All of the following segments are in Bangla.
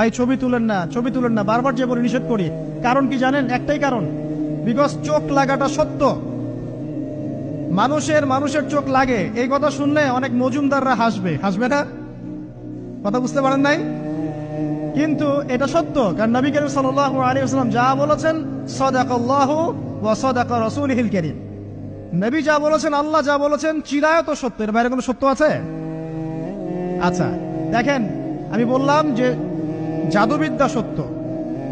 ভাই ছবি তুলেন না, ছবি তুলেন না, বারবার যে বলে নিষেধ করি। কারণ কি জানেন? একটাই কারণ, বিকজ চোখ লাগাটা সত্য। মানুষের চোখ লাগে, এই কথা শুনলে অনেক মজুমদাররা হাসবে, হাসবে না? কথা বুঝতে পারেন নাই? কিন্তু এটা সত্য, কারণ নবী করিম সাল্লাল্লাহু আলাইহি ওয়াসাল্লাম যা বলেছেন, সাদাকাল্লাহু ওয়া সাদাকা রাসূলুহুল কারীম। নবী যা বলেছেন, আল্লাহ যা বলেছেন, চিরায়ত সত্য। এর বাইরে কোনো সত্য আছে? আচ্ছা দেখেন, আমি বললাম যে জাদুবিদ্যা সত্য।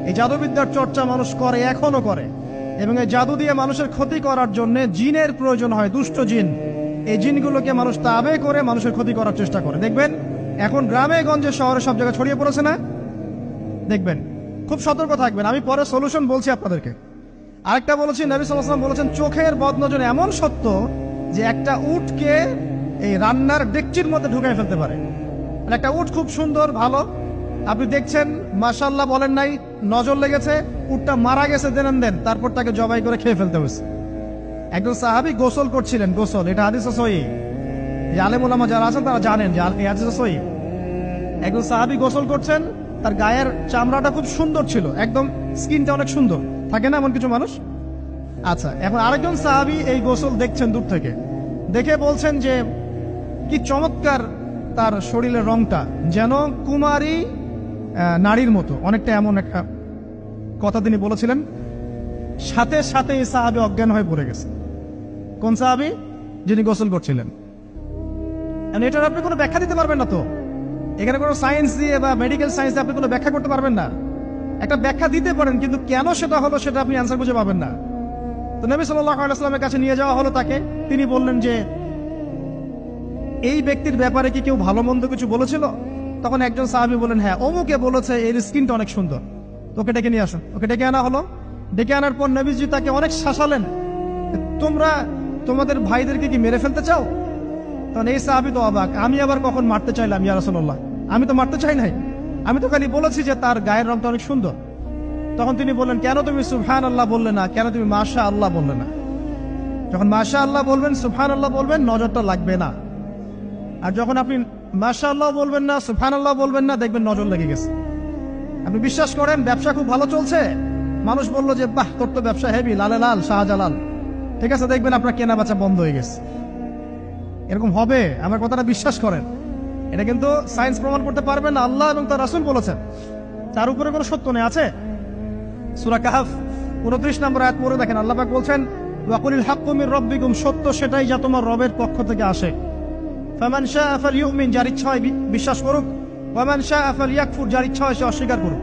এই জাদুবিদ্যার চর্চা মানুষ করে, এখনো করে, এবং এই জাদু দিয়ে মানুষের ক্ষতি করার জন্য জিনের প্রয়োজন হয়, দুষ্ট জিন। এই জিনগুলোকে মানুষ তাবে করে মানুষের ক্ষতি করার চেষ্টা করে। দেখবেন এখন গ্রামে গঞ্জে শহরে সব জায়গায় ছড়িয়ে পড়েছে না? দেখবেন, খুব সতর্ক থাকবেন। আমি পরে সলিউশন বলছি আপনাদেরকে। আরেকটা বলেছি, নবী সাল্লাল্লাহু আলাইহি ওয়াসাল্লাম বলেছেন চোখের বদনজর এমন সত্য যে একটা উটকে এই রান্নার ডেকচির মধ্যে ঢুকাই ফেলতে পারে। একটা উট খুব সুন্দর, ভালো, আপনি দেখছেন, মাশাআল্লাহ বলেন নাই, নজর লেগেছে, উটটা মারা গেছে, দেন তারপর তাকে জবাই করে খেয়ে ফেলতে হয়েছে। একজন সাহাবী গোসল করছিলেন, গোসল, এটা হাদিস সহিহ, আলেম ওলামা যারা আছেন তারা জানেন যে এই হাদিস সহিহ। একজন সাহাবী গোসল করছেন, তার গায়ের চামড়াটা খুব সুন্দর ছিল, একদম স্কিনটা অনেক সুন্দর থাকে না এমন কিছু মানুষ? আচ্ছা, এখন আরেকজন সাহাবী এই গোসল দেখছেন দূর থেকে, দেখে বলছেন যে কি চমৎকার তার শরীরের রংটা, যেন কুমারী নারীর মতো, অনেকটা এমন একটা কথা তিনি বলেছিলেন। সাথে সাথে এই সাহাবী অজ্ঞান হয়ে পড়ে গেছে। কোন সাহাবী? যিনি গোসল করছিলেন। এটার আপনি কোনো ব্যাখ্যা দিতে পারবেন না তো, এখানে কোনো সায়েন্স দিয়ে বা মেডিকেল সায়েন্স দিয়ে আপনি কোনো ব্যাখ্যা করতে পারবেন না। একটা ব্যাখ্যা দিতে পারেন, কিন্তু কেন সেটা হলো সেটা আপনি অ্যান্সার খুঁজে পাবেন না। তো নবী সাল্লাল্লাহু আলাইহি ওয়াসাল্লামের কাছে নিয়ে যাওয়া হলো তাকে। তিনি বললেন যে এই ব্যক্তির ব্যাপারে কি কেউ ভালো মন্দ কিছু বলেছিল? তখন একজন সাহাবী বলেন, হ্যাঁ, অমুকে বলেছে এর স্কিনটা অনেক সুন্দর, ওকে ডেকে নিয়ে আসো। ওকে ডেকে আনা হলো। ডেকে আনার পর নবীজি তাকে অনেক শাসালেন, তোমরা তোমাদের ভাইদেরকে কি মেরে ফেলতে চাও? তখন এই সাহাবী তো অবাক, আমি আবার কখন মারতে চাইলাম ইয়া রাসূলুল্লাহ? আমি তো মারতে চাই নাই, আমি তো খালি বলেছি যে তার গায়ের রংটা অনেক সুন্দর। তখন তিনি বললেন, কেন তুমি সুবহানাল্লাহ বললে না, কেন তুমি মাশাআল্লাহ বললে না? যখন মাশাআল্লাহ বলবেন, সুবহানাল্লাহ বলবেন, নজরটা লাগবে না। আর যখন আপনি মাশাআল্লাহ বলবেন না, সুবহানাল্লাহ বলবেন না, দেখবেন নজর লেগে গেছে। আপনি বিশ্বাস করেন, ব্যবসা খুব ভালো চলছে, মানুষ বলল যে বাহ, তোর তো ব্যবসা হেভি, লালে লাল শাহজালাল, ঠিক আছে, দেখবেন আপনার কেনা বেচা বন্ধ হয়ে গেছে। এরকম হবে, আমার কথাটা বিশ্বাস করেন। এটা কিন্তু সায়েন্স প্রমাণ করতে পারবে না, আল্লাহ এবং তার রাসূল বলেছেন, তার উপরে কোনো সত্য নেই। আছে সূরা কাহফ 29 নম্বর আয়াত পড়ে দেখেন, আল্লাহ পাক বলছেন, ওয়াকুলিল হাক্কু মির রাব্বিকুম, সত্য সেটাই যা তোমার রবের পক্ষ থেকে আসে। ফামান শাআ ফালইউমিন, যার ইচ্ছা হয় বিশ্বাস করুক, ওয়া মান শাআ ফালইয়াকফুর, যার ইচ্ছা হয় সে অস্বীকার করুক।